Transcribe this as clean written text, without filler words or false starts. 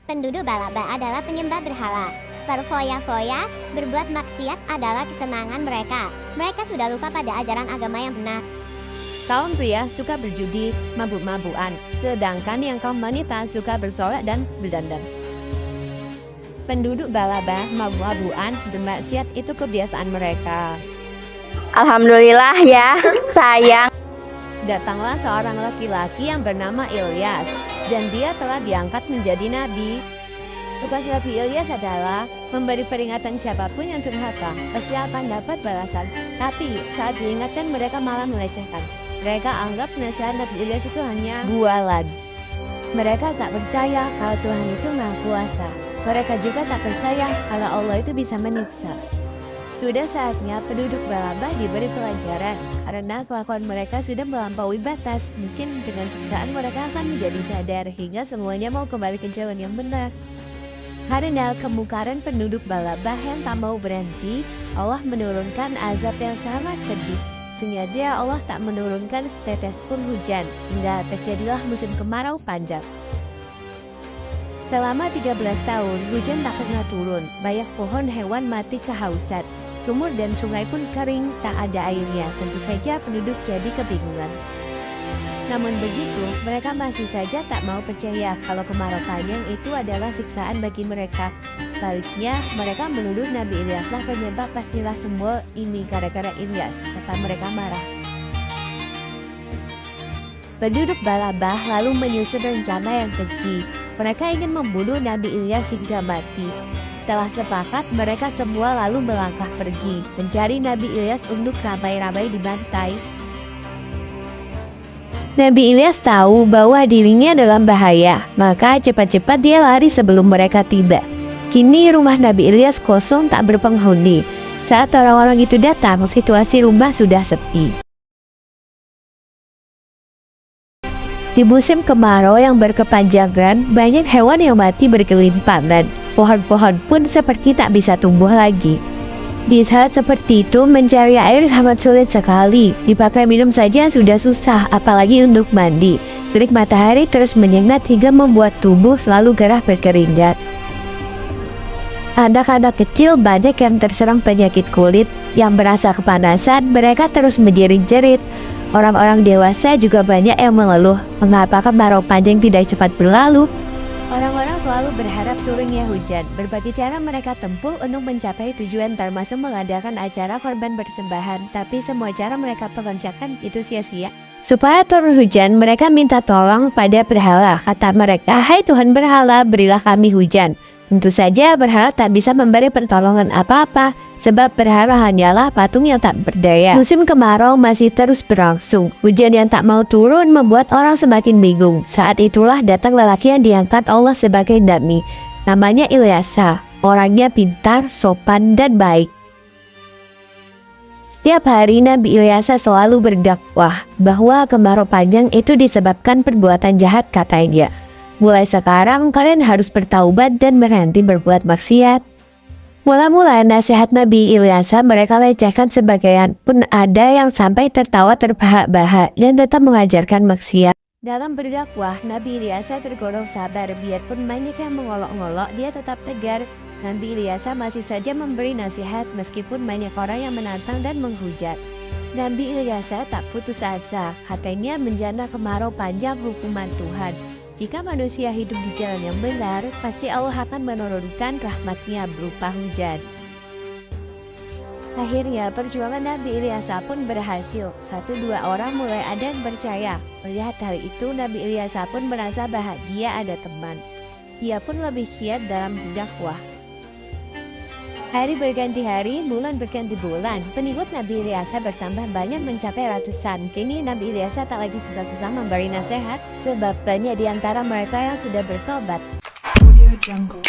Penduduk Balaba adalah penyembah berhala. Berfoya-foya, berbuat maksiat adalah kesenangan mereka. Mereka sudah lupa pada ajaran agama yang benar. Kaum pria suka berjudi, mabuk-mabukan, sedangkan yang kaum wanita suka bersorak dan berdandan. Penduduk Balaba, mabuk-mabukan, bermaksiat itu kebiasaan mereka. Alhamdulillah ya, sayang. Datanglah seorang laki-laki yang bernama Ilyas, dan dia telah diangkat menjadi nabi. Tugas Nabi Ilyas adalah memberi peringatan siapapun yang durhaka, pasti akan dapat balasan. Tapi saat diingatkan mereka malah melecehkan. Mereka anggap nasihat Nabi Ilyas itu hanya bualan. Mereka tak percaya kalau Tuhan itu Maha Kuasa. Mereka juga tak percaya kalau Allah itu bisa menyiksa. Sudah saatnya penduduk Balaba diberi pelajaran karena kelakuan mereka sudah melampaui batas. Mungkin dengan siksaan mereka akan menjadi sadar hingga semuanya mau kembali ke jalan yang benar. Karena kemungkaran penduduk Balaba yang tak mau berhenti, Allah menurunkan azab yang sangat pedih. Sengaja Allah tak menurunkan setetes pun hujan, hingga terjadilah musim kemarau panjang. Selama 13 tahun, hujan tak pernah turun, banyak pohon hewan mati kehausan. Sumur dan sungai pun kering, tak ada airnya. Tentu saja penduduk jadi kebingungan. Namun begitu, mereka masih saja tak mau percaya kalau kemarau panjang itu adalah siksaan bagi mereka. Baliknya, mereka menuduh Nabi Ilyaslah penyebab pastilah semua ini gara-gara Ilyas, kata mereka marah. Penduduk Balaba lalu menyusun rencana yang keji. Mereka ingin membunuh Nabi Ilyas hingga mati. Setelah sepakat, mereka semua lalu melangkah pergi, mencari Nabi Ilyas untuk ramai-ramai dibantai. Nabi Ilyas tahu bahwa dirinya dalam bahaya, maka cepat-cepat dia lari sebelum mereka tiba. Kini rumah Nabi Ilyas kosong tak berpenghuni. Saat orang-orang itu datang, situasi rumah sudah sepi. Di musim kemarau yang berkepanjangan, banyak hewan yang mati berkelimpahan. Pohon-pohon pun seperti tak bisa tumbuh lagi. Di saat seperti itu, mencari air sangat sulit sekali. Dipakai minum saja sudah susah, apalagi untuk mandi. Terik matahari terus menyengat hingga membuat tubuh selalu gerah berkeringat. Anak-anak kecil banyak yang terserang penyakit kulit. Yang merasa kepanasan, mereka terus menjerit-jerit. Orang-orang dewasa juga banyak yang mengeluh. Mengapa kemarau panjang tidak cepat berlalu? Orang-orang selalu berharap turunnya hujan. Berbagai cara mereka tempuh untuk mencapai tujuan, termasuk mengadakan acara korban persembahan. Tapi semua cara mereka pekerjakan itu sia-sia. Supaya turun hujan, mereka minta tolong pada berhala. Kata mereka, "Hai Tuhan berhala, berilah kami hujan." Tentu saja berhala tak bisa memberi pertolongan apa-apa, sebab berhala hanyalah patung yang tak berdaya. Musim kemarau masih terus berlangsung. Hujan yang tak mau turun membuat orang semakin bingung. Saat itulah datang lelaki yang diangkat Allah sebagai nabi. Namanya Ilyasa. Orangnya pintar, sopan, dan baik. Setiap hari Nabi Ilyasa selalu berdakwah bahwa kemarau panjang itu disebabkan perbuatan jahat, katanya. Mulai sekarang kalian harus bertaubat dan berhenti berbuat maksiat. Mula-mula nasihat Nabi Ilyasa mereka lecehkan sebagian, pun ada yang sampai tertawa terbahak-bahak dan tetap mengajarkan maksiat. Dalam berdakwah, Nabi Ilyasa tergolong sabar, biarpun banyak yang mengolok-ngolok, dia tetap tegar. Nabi Ilyasa masih saja memberi nasihat meskipun banyak orang yang menantang dan menghujat. Nabi Ilyasa tak putus asa, katanya menjana kemarau panjang hukuman Tuhan. Jika manusia hidup di jalan yang benar, pasti Allah akan menurunkan rahmat-Nya berupa hujan. Akhirnya perjuangan Nabi Ilyasa pun berhasil. 1-2 orang mulai ada yang percaya. Melihat hal itu, Nabi Ilyasa pun merasa bahagia ada teman. Dia pun lebih giat dalam berdakwah. Hari berganti hari, bulan berganti bulan. Pengikut Nabi Ilyasa bertambah banyak mencapai ratusan. Kini Nabi Ilyasa tak lagi susah-susah memberi nasihat, sebab banyak di antara mereka yang sudah bertobat. Audio Jungle.